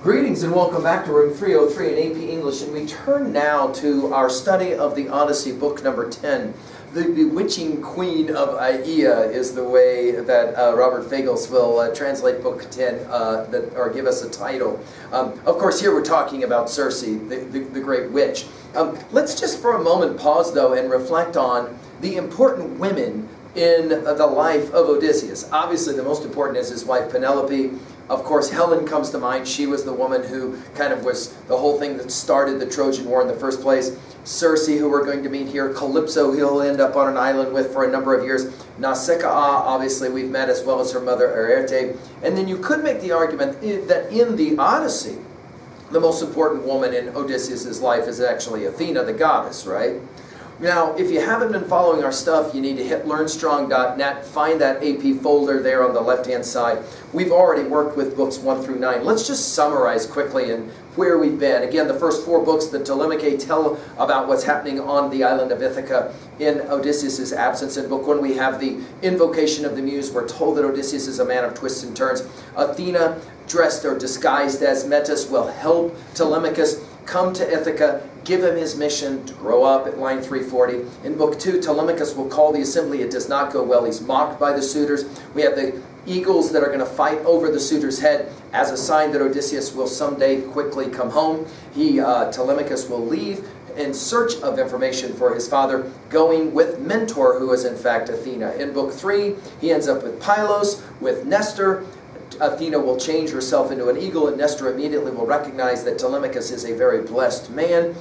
Greetings and welcome back to room 303 in AP English, and we turn now to our study of the Odyssey, book number 10. The Bewitching Queen of Aea is the way that Robert Fagles will translate book 10 or give us a title. Of course, here we're talking about Cersei, the Great Witch. Let's just for a moment pause, though, and reflect on the important women in the life of Odysseus. Obviously, the most important is his wife Penelope. Of course, Helen comes to mind. She was the woman who kind of was the whole thing that started the Trojan War in the first place. Cersei, who we're going to meet here. Calypso, he'll end up on an island with for a number of years. Nausicaa, obviously, we've met, as well as her mother Arete. And then you could make the argument that in the Odyssey, the most important woman in Odysseus' life is actually Athena, the goddess, right? Now, if you haven't been following our stuff, you need to hit learnstrong.net, find that AP folder there on the left-hand side. We've already worked with books 1 through 9. Let's just summarize quickly and where we've been. Again, the first 4 books, the Telemachus, tell about what's happening on the island of Ithaca in Odysseus' absence. In book 1, we have the invocation of the muse. We're told that Odysseus is a man of twists and turns. Athena, dressed or disguised as Metis, will help Telemachus come to Ithaca, give him his mission to grow up at line 340. In book 2, Telemachus will call the assembly. It does not go well. He's mocked by the suitors. We have the eagles that are going to fight over the suitor's head as a sign that Odysseus will someday quickly come home. Telemachus will leave in search of information for his father, going with Mentor, who is in fact Athena. In book 3, he ends up with Pylos, with Nestor. Athena will change herself into an eagle, and Nestor immediately will recognize that Telemachus is a very blessed man.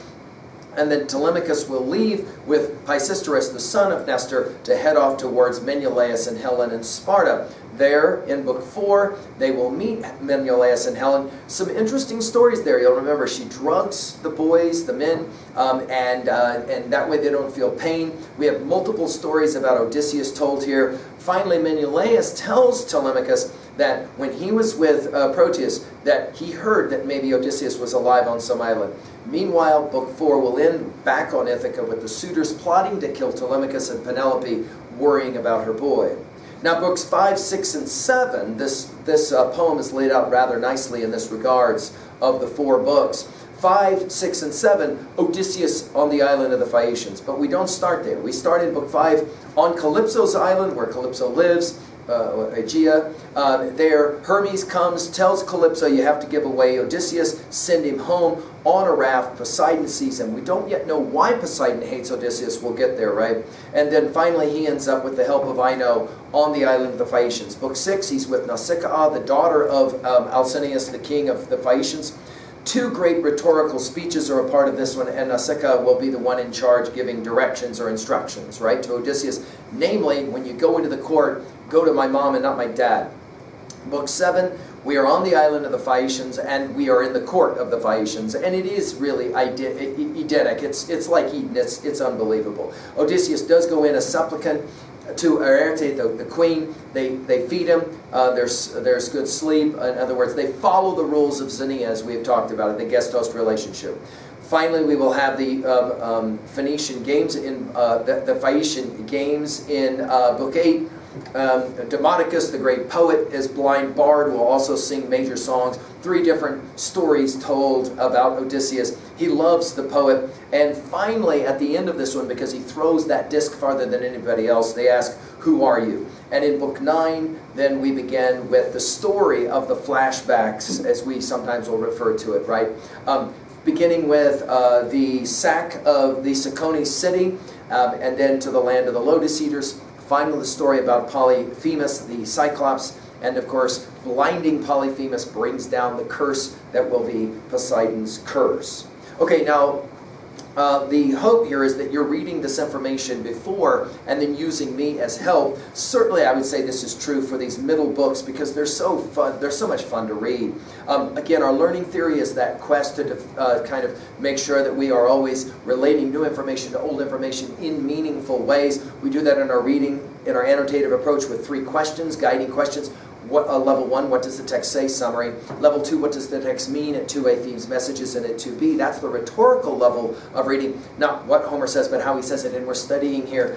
And then Telemachus will leave with Pisistratus, the son of Nestor, to head off towards Menelaus and Helen and Sparta. There, in book 4, they will meet Menelaus and Helen. Some interesting stories there. You'll remember she drugs the boys, the men, and that way they don't feel pain. We have multiple stories about Odysseus told here. Finally, Menelaus tells Telemachus that when he was with Proteus, that he heard that maybe Odysseus was alive on some island. Meanwhile, book 4 will end back on Ithaca with the suitors plotting to kill Telemachus and Penelope, worrying about her boy. Now, books 5, 6, and 7, this poem is laid out rather nicely in this regards of the 4 books. 5, 6, and 7, Odysseus on the island of the Phaeacians. But we don't start there. We start in book 5 on Calypso's island, where Calypso lives, Aegea. There, Hermes comes, tells Calypso, you have to give away Odysseus, send him home on a raft. Poseidon sees him. We don't yet know why Poseidon hates Odysseus. We'll get there, right? And then finally he ends up with the help of Ino on the island of the Phaeacians. Book 6, he's with Nausicaa, the daughter of Alcinous, the king of the Phaeacians. 2 great rhetorical speeches are a part of this one, and Nausicaa will be the one in charge giving directions or instructions, right, to Odysseus. Namely, when you go into the court, go to my mom and not my dad. Book 7, we are on the island of the Phaeacians, and we are in the court of the Phaeacians, and it is really Edenic. It's like Eden. It's unbelievable. Odysseus does go in a supplicant to Arete, the queen. They feed him. There's good sleep. In other words, they follow the rules of Xenia, as we have talked about, the guest-host relationship. Finally, we will have the Phoenician games in the Phaeacian games in book 8. Demodocus, the great poet, is blind bard, will also sing major songs. 3 different stories told about Odysseus. He loves the poet. And finally, at the end of this one, because he throws that disc farther than anybody else, they ask, who are you? And in book 9, then we begin with the story of the flashbacks, as we sometimes will refer to it, right? Beginning with the sack of the Cicone city, and then to the land of the Lotus Eaters. Finally, the story about Polyphemus, the Cyclops, and of course, blinding Polyphemus brings down the curse that will be Poseidon's curse. Okay, now, the hope here is that you're reading this information before and then using me as help. Certainly, I would say this is true for these middle books because they're so fun. They're so much fun to read. Again, our learning theory is that quest to kind of make sure that we are always relating new information to old information in meaningful ways. We do that in our reading, in our annotative approach with 3 questions, guiding questions. Level 1, what does the text say? Summary. Level 2, what does the text mean? At 2A, themes, messages, and at 2B, that's the rhetorical level of reading. Not what Homer says, but how he says it. And we're studying here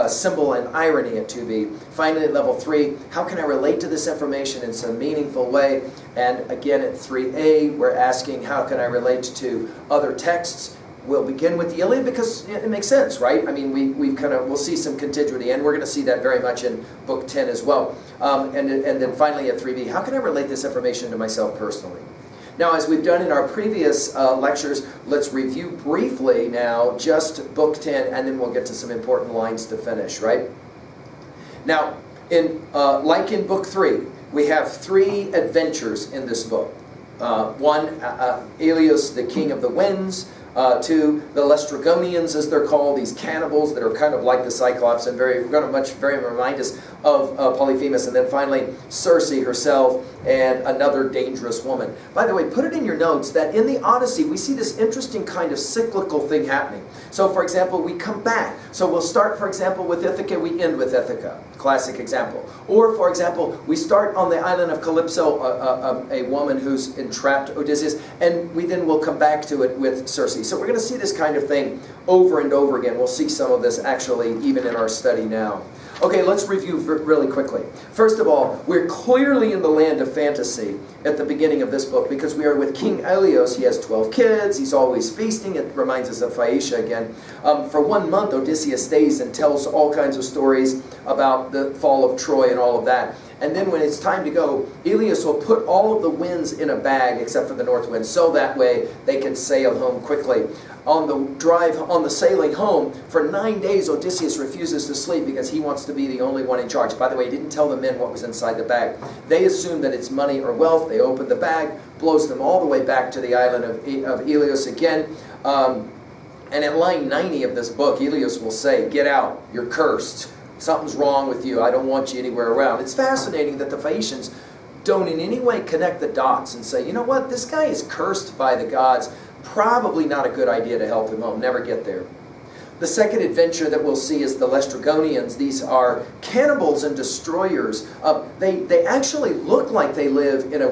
symbol and irony at 2b. Finally, at level 3, how can I relate to this information in some meaningful way? And again, at 3a, we're asking how can I relate to other texts? We'll begin with the Iliad because it makes sense, right? I mean, we'll see some contiguity, and we're going to see that very much in Book 10 as well. And then finally at 3b, how can I relate this information to myself personally? Now, as we've done in our previous lectures, let's review briefly now just Book 10, and then we'll get to some important lines to finish, right? Now, like in Book 3, we have 3 adventures in this book. 1, Aelius, the king of the winds. 2, the Lestrygonians, as they're called, these cannibals that are kind of like the Cyclops and very remind us of Polyphemus. And then finally, Cersei herself and another dangerous woman. By the way, put it in your notes that in the Odyssey, we see this interesting kind of cyclical thing happening. So, for example, we come back. So we'll start, for example, with Ithaca, we end with Ithaca. Classic example. Or, for example, we start on the island of Calypso, a woman who's entrapped Odysseus, and we then will come back to it with Cersei. So we're going to see this kind of thing over and over again. We'll see some of this actually even in our study now. Okay, let's review really quickly. First of all, we're clearly in the land of fantasy at the beginning of this book because we are with King Aelios. He has 12 kids. He's always feasting. It reminds us of Phaeacia again. For 1 month, Odysseus stays and tells all kinds of stories about the fall of Troy and all of that. And then when it's time to go, Aelius will put all of the winds in a bag except for the north wind, so that way they can sail home quickly. On the sailing home, for 9 days Odysseus refuses to sleep because he wants to be the only one in charge. By the way, he didn't tell the men what was inside the bag. They assume that it's money or wealth. They open the bag, blows them all the way back to the island of Aelios again. And at line 90 of this book, Aelios will say, "Get out, you're cursed. Something's wrong with you. I don't want you anywhere around." It's fascinating that the Phaeacians don't in any way connect the dots and say, you know what, this guy is cursed by the gods. Probably not a good idea to help him home. Never get there. The second adventure that we'll see is the Lestrygonians. These are cannibals and destroyers. They actually look like they live in a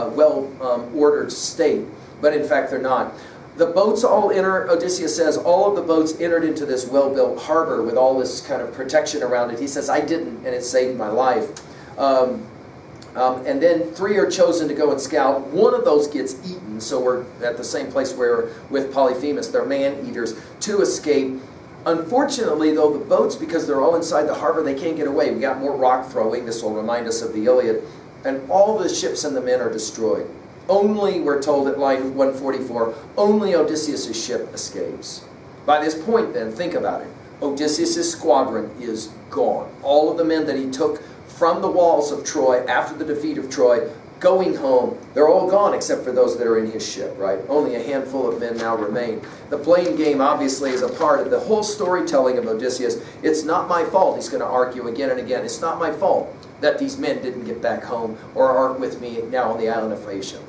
well-ordered state, but in fact they're not. The boats all enter, Odysseus says, all of the boats entered into this well-built harbor with all this kind of protection around it. He says, I didn't, and it saved my life. And then 3 are chosen to go and scout. 1 of those gets eaten, so we're at the same place where with Polyphemus. They're man-eaters. 2 escape. Unfortunately, though, the boats, because they're all inside the harbor, they can't get away. We got more rock throwing. This will remind us of the Iliad. And all the ships and the men are destroyed. Only, we're told at line 144, only Odysseus' ship escapes. By this point, then, think about it. Odysseus' squadron is gone. All of the men that he took from the walls of Troy after the defeat of Troy, going home, they're all gone except for those that are in his ship, right? Only a handful of men now remain. The blame game obviously is a part of the whole storytelling of Odysseus. It's not my fault, he's going to argue again and again. It's not my fault that these men didn't get back home or aren't with me now on the island of Phaeacia.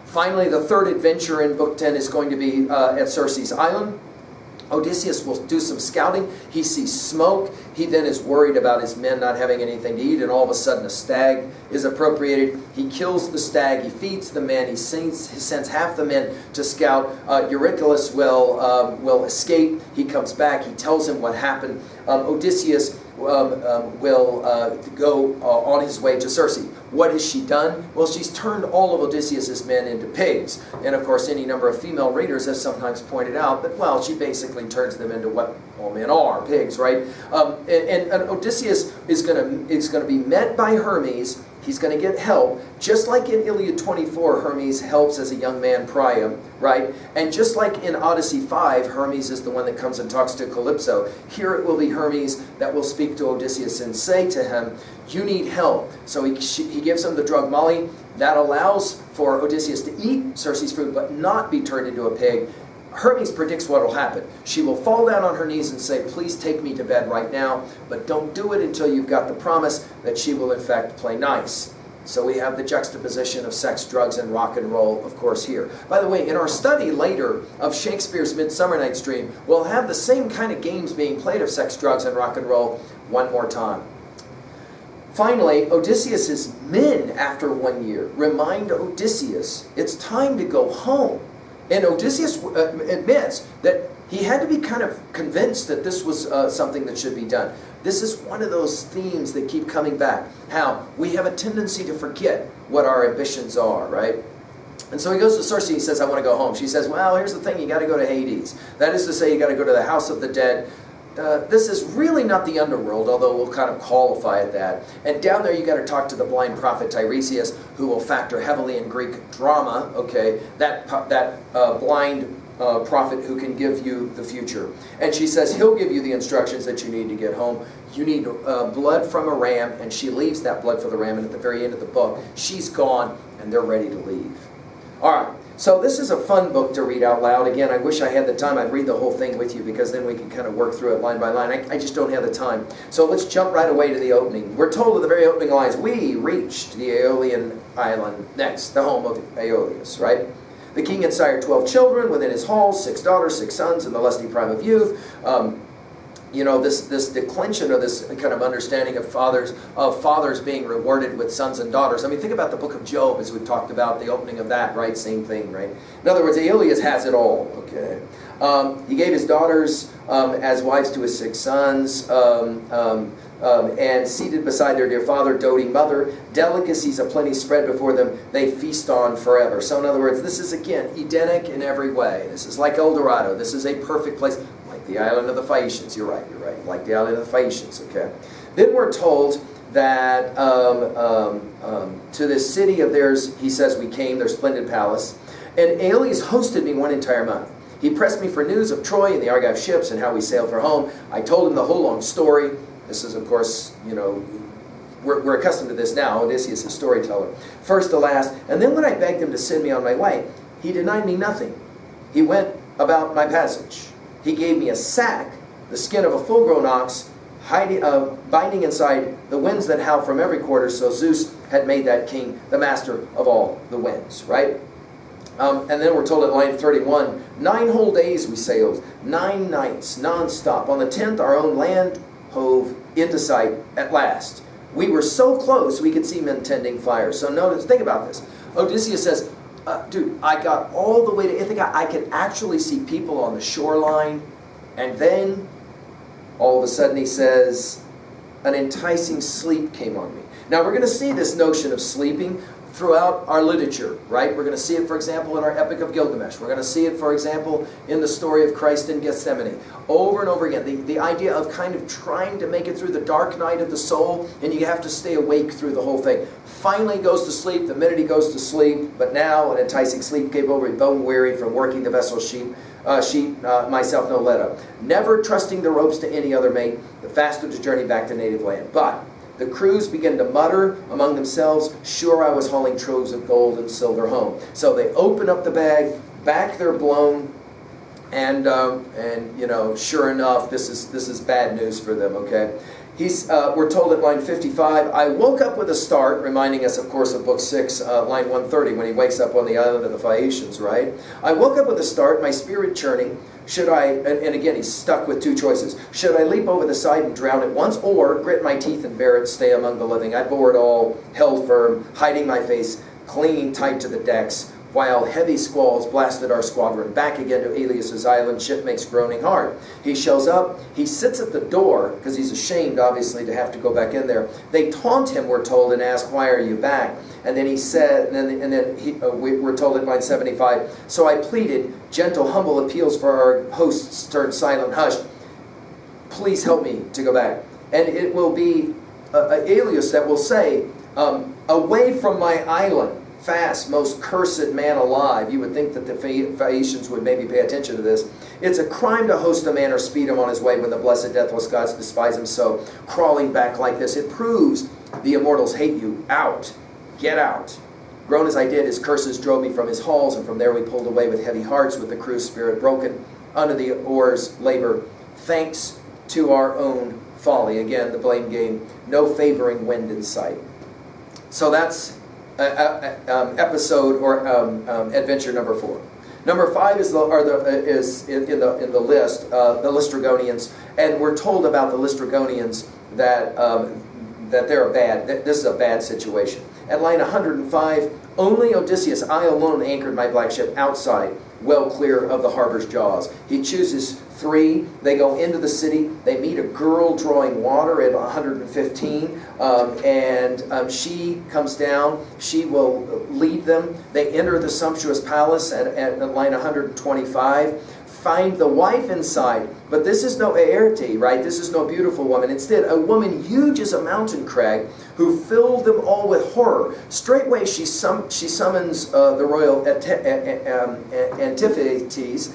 Finally, the third adventure in Book 10 is going to be at Circe's island. Odysseus will do some scouting. He sees smoke. He then is worried about his men not having anything to eat, and all of a sudden a stag is appropriated. He kills the stag. He feeds the men. He sends half the men to scout. Eurycylus will escape. He comes back. He tells him what happened. Odysseus will go on his way to Cersei. What has she done? Well, she's turned all of Odysseus' men into pigs. And of course, any number of female readers have sometimes pointed out that, well, she basically turns them into what all men are, pigs, right? And Odysseus is going to be met by Hermes. He's going to get help. Just like in Iliad 24, Hermes helps as a young man Priam, right? And just like in Odyssey 5, Hermes is the one that comes and talks to Calypso. Here it will be Hermes that will speak to Odysseus and say to him, you need help. So he gives him the drug Molly. That allows for Odysseus to eat Circe's food but not be turned into a pig. Hermes predicts what will happen. She will fall down on her knees and say, please take me to bed right now, but don't do it until you've got the promise that she will in fact play nice. So we have the juxtaposition of sex, drugs, and rock and roll, of course, here. By the way, in our study later of Shakespeare's Midsummer Night's Dream, we'll have the same kind of games being played of sex, drugs, and rock and roll one more time. Finally, Odysseus' men, after 1 year, remind Odysseus, it's time to go home. And Odysseus admits that he had to be kind of convinced that this was something that should be done. This is one of those themes that keep coming back. How we have a tendency to forget what our ambitions are, right? And so he goes to Cersei, he says, I want to go home. She says, well, here's the thing, you got to go to Hades. That is to say, you got to go to the house of the dead. This is really not the underworld, although we'll kind of qualify it that. And down there you got to talk to the blind prophet Tiresias, who will factor heavily in Greek drama, okay? That blind prophet who can give you the future. And she says he'll give you the instructions that you need to get home. You need blood from a ram, and she leaves that blood for the ram, and at the very end of the book, she's gone, and they're ready to leave. All right. So this is a fun book to read out loud. Again, I wish I had the time. I'd read the whole thing with you because then we can kind of work through it line by line. I just don't have the time. So let's jump right away to the opening. We're told in the very opening lines, we reached the Aeolian island next, the home of Aeolus, right? The king had sired 12 children within his halls, 6 daughters, 6 sons in the lusty prime of youth. You know, this declension or this kind of understanding of fathers being rewarded with sons and daughters. I mean, think about the book of Job as we've talked about, the opening of that, right? Same thing, right? In other words, Aeolus has it all, okay? He gave his daughters as wives to his 6 sons, and seated beside their dear father, doting mother, delicacies aplenty spread before them, they feast on forever. So in other words, this is again Edenic in every way. This is like El Dorado. This is a perfect place. The island of the Phaeacians, you're right, like the island of the Phaeacians, okay? Then we're told that to this city of theirs, he says, we came, their splendid palace, and Aeolus hosted me 1 entire month. He pressed me for news of Troy and the Argive ships and how we sailed for home. I told him the whole long story. This is, of course, you know, we're accustomed to this now. Odysseus is a storyteller. First to last, and then when I begged him to send me on my way, he denied me nothing. He went about my passage. He gave me a sack, the skin of a full-grown ox, binding inside the winds that howl from every quarter, so Zeus had made that king the master of all the winds, right? And then we're told at line 31, 9 whole days we sailed, 9 nights, non-stop. On the 10th, our own land hove into sight at last. We were so close we could see men tending fires. So notice, think about this. Odysseus says, dude, I got all the way to Ithaca. I could actually see people on the shoreline. And then, all of a sudden, he says, an enticing sleep came on me. Now, we're going to see this notion of sleeping throughout our literature, right? We're going to see it, for example, in our Epic of Gilgamesh. We're going to see it, for example, in the story of Christ in Gethsemane. Over and over again, the idea of kind of trying to make it through the dark night of the soul, and you have to stay awake through the whole thing. Finally goes to sleep the minute he goes to sleep, but now an enticing sleep came over him, bone weary from working the vessel's sheet, myself no let up. Never trusting the ropes to any other mate, the faster to journey back to native land. But the crews began to mutter among themselves, sure I was hauling troves of gold and silver home. So they open up the bag, back they're blown, and you know, sure enough, this is bad news for them, okay? We're told at line 55, I woke up with a start, reminding us, of course, of book 6, line 130, when he wakes up on the island of the Phaeacians, right? I woke up with a start, my spirit churning. Should I, and again, he's stuck with 2 choices. Should I leap over the side and drown at once, or grit my teeth and bear it, stay among the living? I bore it all, held firm, hiding my face, clinging tight to the decks, while heavy squalls blasted our squadron back again to Aeolus' island, shipmates groaning hard. He shows up, he sits at the door, because he's ashamed, obviously, to have to go back in there. They taunt him, we're told, and ask, why are you back? And then he said, we're told in line 75, so I pleaded, gentle, humble appeals for our hosts turned silent hush. Please help me to go back. And it will be Aeolus that will say, away from my island, fast, most cursed man alive. You would think that the Phaeacians would maybe pay attention to this. It's a crime to host a man or speed him on his way when the blessed deathless gods despise him so. Crawling back like this, it proves the immortals hate you. Out. Get out. Grown as I did, his curses drove me from his halls, and from there we pulled away with heavy hearts, with the crew's spirit broken under the oars' labor. Thanks to our own folly. Again, the blame game. No favoring wind in sight. So that's episode or adventure number 4. Number 5 is in the list, the Lystrigonians, and we're told about the Lystrigonians that they're this is a bad situation. At line 105, only Odysseus, I alone anchored my black ship outside, well clear of the harbor's jaws. He chooses 3. They go into the city. They meet a girl drawing water at 115, and she comes down. She will lead them. They enter the sumptuous palace at line 125. Find the wife inside, but this is no Aerte, right? This is no beautiful woman. Instead, a woman huge as a mountain crag who filled them all with horror. Straightway she summons the royal Antiphates,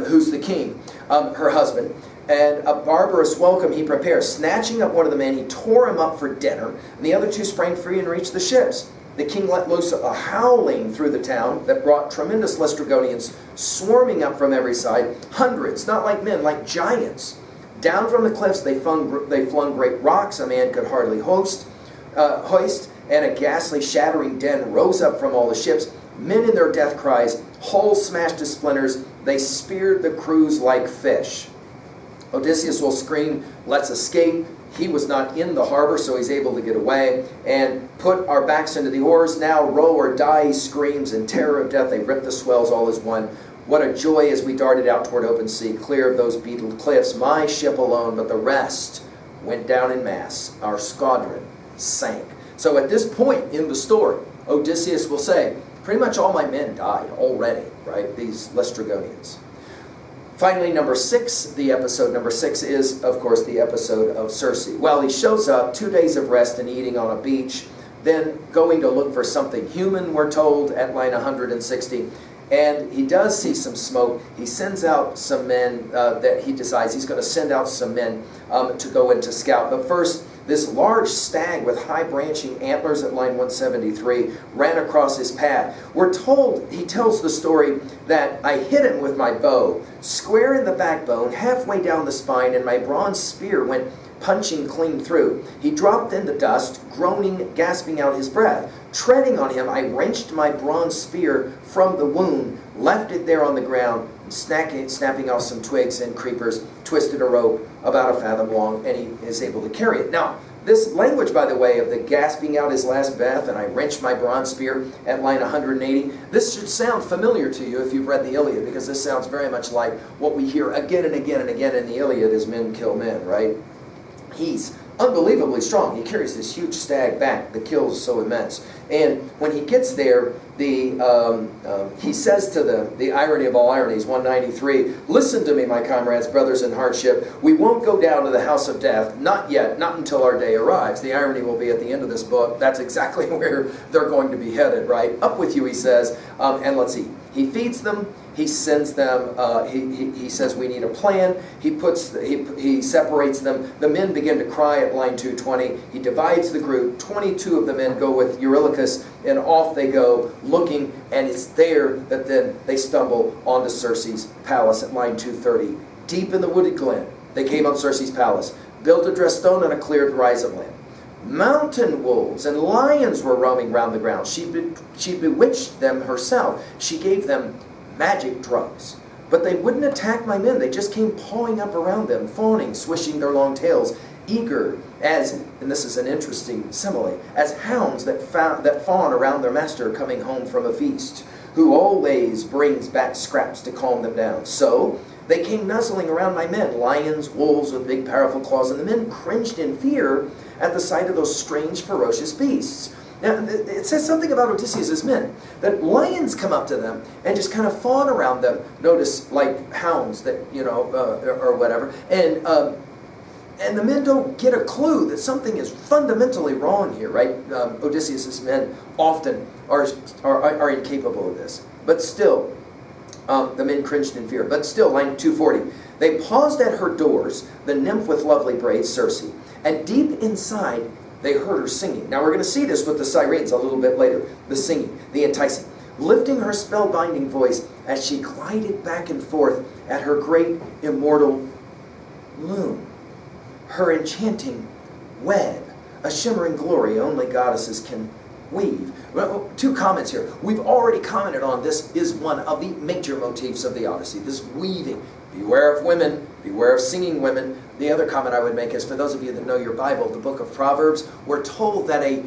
who's the king, her husband, and a barbarous welcome he prepares. Snatching up one of the men, he tore him up for dinner, and the other 2 sprang free and reached the ships. The king let loose a howling through the town that brought tremendous Laestrygonians swarming up from every side, hundreds, not like men, like giants. Down from the cliffs they flung great rocks a man could hardly hoist, and a ghastly shattering din rose up from all the ships. Men in their death cries, hulls smashed to splinters, they speared the crews like fish. Odysseus will scream, let's escape. He was not in the harbor, so he's able to get away. And put our backs into the oars, now row or die, he screams. In terror of death, they rip the swells all as one. What a joy as we darted out toward open sea, clear of those beetled cliffs. My ship alone, but the rest went down in mass. Our squadron sank. So at this point in the story, Odysseus will say, pretty much all my men died already, right? These Laestrygonians. Finally, number 6, the episode number 6 is, of course, the episode of Cersei. Well, he shows up, 2 days of rest and eating on a beach, then going to look for something human, we're told, at line 160. And he does see some smoke. He sends out some men that he decides he's going to send out some men to go in to scout. But first, this large stag with high branching antlers at line 173 ran across his path. We're told, he tells the story, that I hit him with my bow, square in the backbone, halfway down the spine, and my bronze spear went punching clean through. He dropped in the dust, groaning, gasping out his breath. Treading on him, I wrenched my bronze spear from the wound, left it there on the ground, snapping off some twigs and creepers, twisted a rope about a fathom long, and he is able to carry it. Now, this language, by the way, of the gasping out his last breath, and I wrenched my bronze spear at line 180, this should sound familiar to you if you've read the Iliad, because this sounds very much like what we hear again and again and again in the Iliad as men kill men, right? He's unbelievably strong. He carries this huge stag back. The kill is so immense. And when he gets there, he says to them, the irony of all ironies, 193, listen to me, my comrades, brothers in hardship. We won't go down to the house of death. Not yet. Not until our day arrives. The irony will be at the end of this book. That's exactly where they're going to be headed, right? Up with you, he says, and let's eat. He feeds them. He sends them, he says we need a plan. He separates them. The men begin to cry at line 220. He divides the group. 22 of the men go with Eurylochus, and off they go looking, and it's there that then they stumble onto Cersei's palace at line 230. Deep in the wooded glen, they came on Cersei's palace, built a dressed stone on a cleared rise of land. Mountain wolves and lions were roaming round the ground. She bewitched them herself. She gave them magic drugs. But they wouldn't attack my men. They just came pawing up around them, fawning, swishing their long tails, eager as, and this is an interesting simile, as hounds that fawn around their master coming home from a feast, who always brings back scraps to calm them down. So they came nuzzling around my men, lions, wolves with big powerful claws, and the men cringed in fear at the sight of those strange, ferocious beasts. Now, it says something about Odysseus' men, that lions come up to them and just kind of fawn around them, notice like hounds that, or whatever, and the men don't get a clue that something is fundamentally wrong here, right? Odysseus' men often are incapable of this. But still, the men cringed in fear. But still, line 240, they paused at her doors, the nymph with lovely braids, Cersei, and deep inside, they heard her singing. Now we're going to see this with the sirens a little bit later. The singing, the enticing. Lifting her spellbinding voice as she glided back and forth at her great immortal loom. Her enchanting web, a shimmering glory only goddesses can weave. Well, 2 comments here. We've already commented on this is one of the major motifs of the Odyssey, this weaving. Beware of women, beware of singing women. The other comment I would make is, for those of you that know your Bible, the book of Proverbs, we're told that a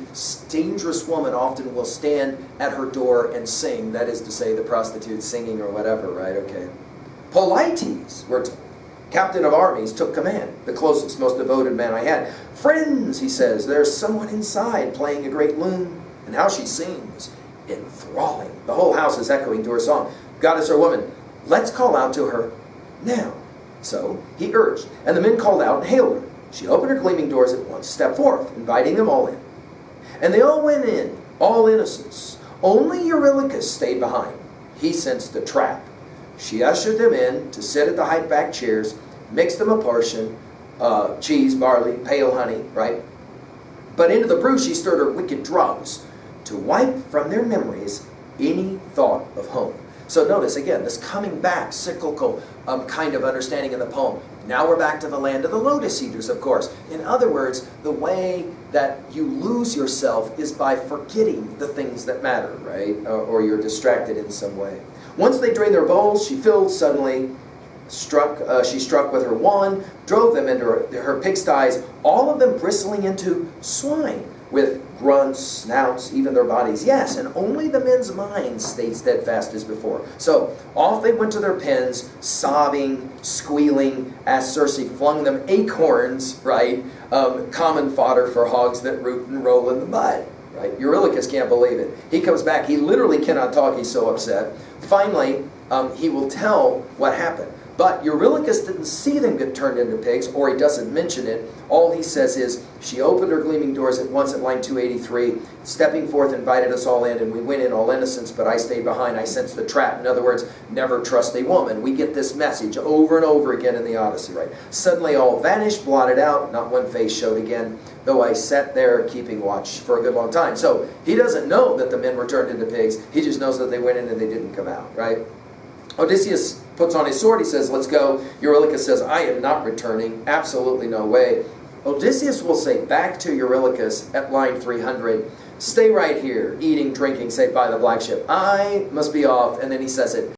dangerous woman often will stand at her door and sing. That is to say, the prostitute singing or whatever, right? Okay. Polites, we're told, captain of armies, took command, the closest, most devoted man I had. Friends, he says, there's someone inside playing a great loon. And how she sings, enthralling. The whole house is echoing to her song. Goddess or woman, let's call out to her now. So he urged, and the men called out and hailed her. She opened her gleaming doors at once, stepped forth, inviting them all in. And they all went in, all innocents. Only Eurylochus stayed behind. He sensed the trap. She ushered them in to sit at the high-backed chairs, mixed them a portion, cheese, barley, pale honey, right? But into the brew she stirred her wicked drugs to wipe from their memories any thought of home. So notice again, this coming back, cyclical kind of understanding in the poem. Now we're back to the land of the lotus eaters, of course. In other words, the way that you lose yourself is by forgetting the things that matter, right? Or you're distracted in some way. Once they drained their bowls, she filled suddenly, she struck with her wand, drove them into her pigsties, all of them bristling into swine, with grunts, snouts, even their bodies. Yes, and only the men's minds stayed steadfast as before. So off they went to their pens, sobbing, squealing, as Cersei flung them acorns, right? Common fodder for hogs that root and roll in the mud, right? Eurylochus can't believe it. He comes back. He literally cannot talk. He's so upset. Finally, he will tell what happened. But Eurylochus didn't see them get turned into pigs, or he doesn't mention it. All he says is, she opened her gleaming doors at once at line 283, stepping forth, invited us all in, and we went in all innocents, but I stayed behind. I sensed the trap. In other words, never trust a woman. We get this message over and over again in the Odyssey, right? Suddenly all vanished, blotted out, not one face showed again, though I sat there keeping watch for a good long time. So he doesn't know that the men were turned into pigs. He just knows that they went in and they didn't come out, right? Odysseus puts on his sword. He says, let's go. Eurylochus says, I am not returning. Absolutely no way. Odysseus will say back to Eurylochus at line 300, stay right here, eating, drinking, safe by the black ship. I must be off. And then he says it.